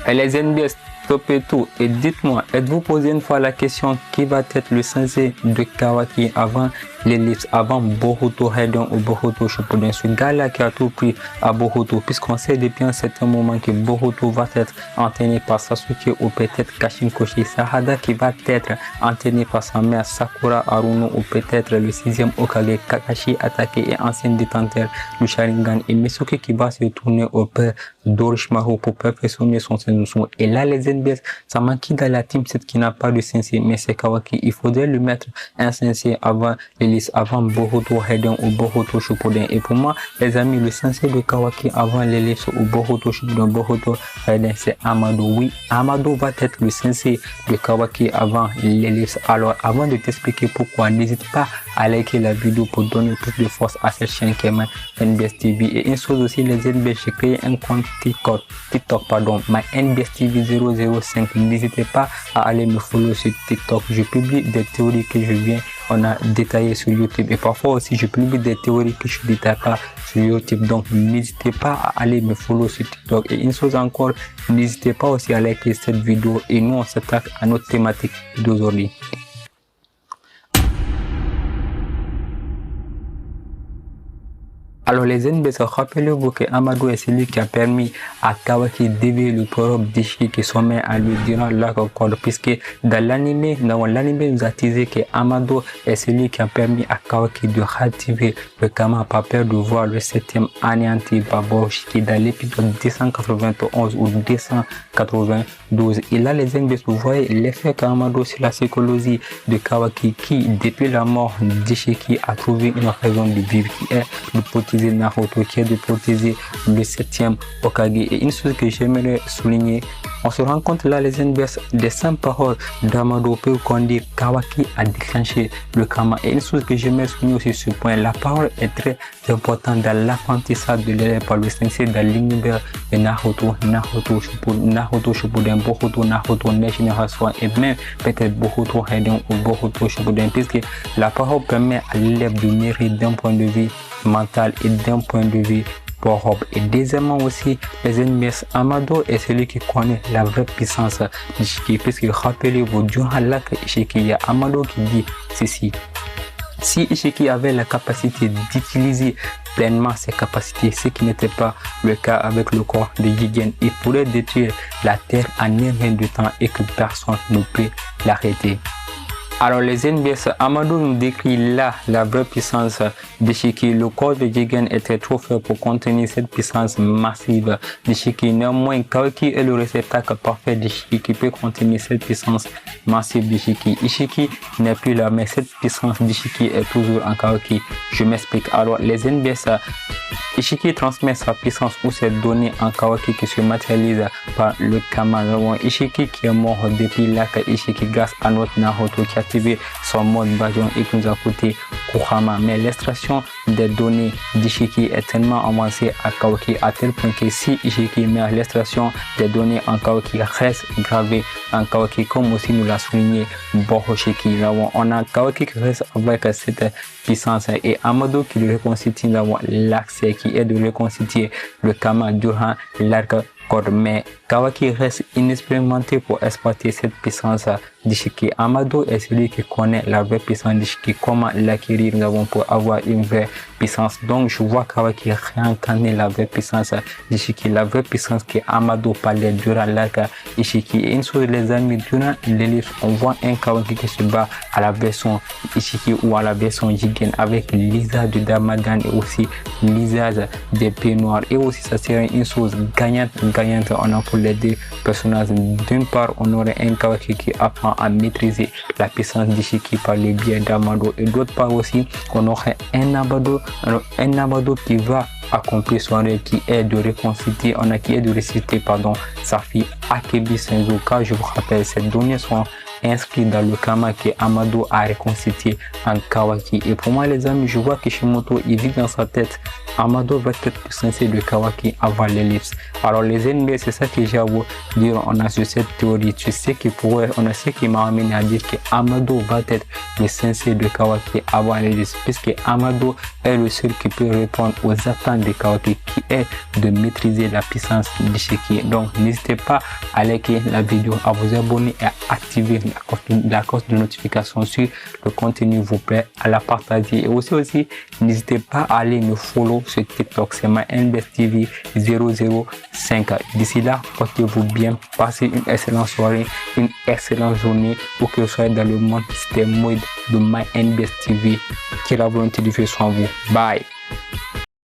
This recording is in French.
Et les NBS, stoppez tout et dites-moi, êtes-vous posé une fois la question qui va être le sensei de Kawaki avant l'ellipse, avant Boruto Hedon ou Boruto Shippuden, ce gars-là qui a tout pris à Boruto, puisqu'on sait depuis un certain moment que Boruto va être entraîné par Sasuke ou peut-être Kashin Koshi Sahada qui va être entraîné par sa mère Sakura Haruno ou peut-être le 6e Hokage Kakashi attaqué et ancien détenteur du Sharingan et Mitsuki qui va se tourner au père d'Orochimaru pour perfectionner son Senjutsu. Et là les NBS, ça manque dans la team 7 qui n'a pas de sensei, mais c'est Kawaki. Il faudrait lui mettre un sensei avant l'ellipse, avant Boruto Hedon ou Boruto Shippuden. Et pour moi les amis, le sensei de Kawaki avant l'ellipse ou Boruto Shippuden, Boruto Hedon, c'est Amado. Oui, Amado va être le sensei de Kawaki avant l'ellipse. Alors avant de t'expliquer pourquoi, n'hésite pas à liker la vidéo pour donner plus de force à cette chaîne qui est NBS TV. Et une chose aussi les NBS, j'ai créé un compte TikTok, my NBS TV 005. N'hésitez pas à aller me follow sur TikTok. Je publie des théories que je viens on a détaillé sur YouTube et parfois aussi je publie des théories que je ne détaille pas sur YouTube. Donc n'hésitez pas à aller me follow sur TikTok. Et une chose encore, n'hésitez pas aussi à liker cette vidéo et nous on s'attaque à notre thématique d'aujourd'hui. Alors les NBS, rappelez-vous que Amado est celui qui a permis à Kawaki d'éveiller le pouvoir d'Ishiki qui sommet à lui durant l'arc code, puisque dans l'anime nous a teasé que Amado est celui qui a permis à Kawaki de rativer le Kama par peur de voir le 7e anéanti par Borushiki dans l'épisode 291 ou 292. Et là les NBS, vous voyez l'effet qu'Amado sur la psychologie de Kawaki qui depuis la mort d'Ishiki a trouvé une raison de vivre qui est de protéger Naruto, qui est de protéger le 7e Hokage. Et une chose que j'aimerais souligner, on se rend compte là les NBS, des simples paroles d'Amado peut qu'on dit Kawaki a déclenché le Kama. Et une chose que j'aimerais souligner aussi sur ce point, la parole est très importante dans l'apprentissage de l'élève par le sensei dans l'univers de Naruto Shippuden, Boruto, Naruto, les générations et même peut-être Boruto Hedon ou Boruto Shippuden, puisque la parole permet à l'élève de mûrir d'un point de vue mental et d'un point de vue pour et deuxièmement aussi les NBS, Amado est celui qui connaît la vraie puissance d'Ishiki, puisque rappelez-vous durant l'arc Ishiki, il y a Amado qui dit ceci: si Ishiki avait la capacité d'utiliser pleinement ses capacités, ce qui n'était pas le cas avec le corps de Jigen, il pourrait détruire la terre en un rien de temps et que personne ne peut l'arrêter. Alors les NBS, Amado nous décrit là la vraie puissance d'Ishiki. Le corps de Jigen était trop faible pour contenir cette puissance massive d'Ishiki. Néanmoins, Kawaki est le réceptacle parfait d'Ishiki qui peut contenir cette puissance massive d'Ishiki. Ishiki n'est plus là, mais cette puissance d'Ishiki est toujours en Kawaki. Je m'explique. Alors les NBS, Ishiki transmet sa puissance ou ses données en Kawaki qui se matérialise par le Kama. Ishiki qui est mort depuis l'arc Ishiki grâce à notre Naruto qui a activé son mode Bajon et qui nous a coûté Kurama. Mais l'extraction des données d'Ishiki est tellement avancée à Kawaki à tel point que si Ishiki met l'extraction des données en Kawaki reste gravé en Kawaki, comme aussi nous l'a souligné Borushiki. On a Kawaki qui reste avec cette puissance et Amado qui le reconstitue l'accès qui est de reconstituer le Kama durant l'arc code. Mais Kawaki reste inexpérimenté pour exploiter cette puissance d'Ishiki. Amado est celui qui connaît la vraie puissance d'Ishiki, comment l'acquérir pour avoir une vraie puissance. Donc je vois Kawaki réincarner la vraie puissance d'Ishiki, la vraie puissance que Amado parlait durant l'arc Ishiki. Et une chose les amis, durant l'ellipse, on voit un Kawaki qui se bat à la version Ishiki ou à la version Jigen avec l'usage de Damagan et aussi l'usage d'épée noire. Et aussi ça serait une chose gagnante. On a pour les deux personnages. D'une part, on aurait un Kawaki qui apprend à maîtriser la puissance d'Ishiki par le biais d'Amado, et d'autre part aussi, on aurait un Amado qui va accomplir son rêve qui est de reconstituer, sa fille Akebi Senju. Car je vous rappelle, ces données sont inscrites dans le Kama que Amado a reconstitué en Kawaki. Et pour moi les amis, je vois que Kishimoto il vit dans sa tête Amado va être plus sensé de Kawaki avant l'ellipse. Alors les ennemis, c'est ça que j'ai à vous dire. On a sur cette théorie. Tu sais que on a ce qui m'a amené à dire que Amado va être le sensei de Kawaki avant l'ellipse, puisque Amado est le seul qui peut répondre aux attentes de Kawaki, qui est de maîtriser la puissance d'Ishiki. Donc n'hésitez pas à liker la vidéo, à vous abonner et à activer la cloche de notification sur le contenu vous plaît, à la partager, et aussi n'hésitez pas à aller me follow sur TikTok, c'est MyNBestTV 005. D'ici là, portez-vous bien, passez une excellente soirée, une excellente journée, où que vous soyez dans le monde. C'était Moïd de MyNBestTV. Que la volonté de Dieu soit en vous. Bye.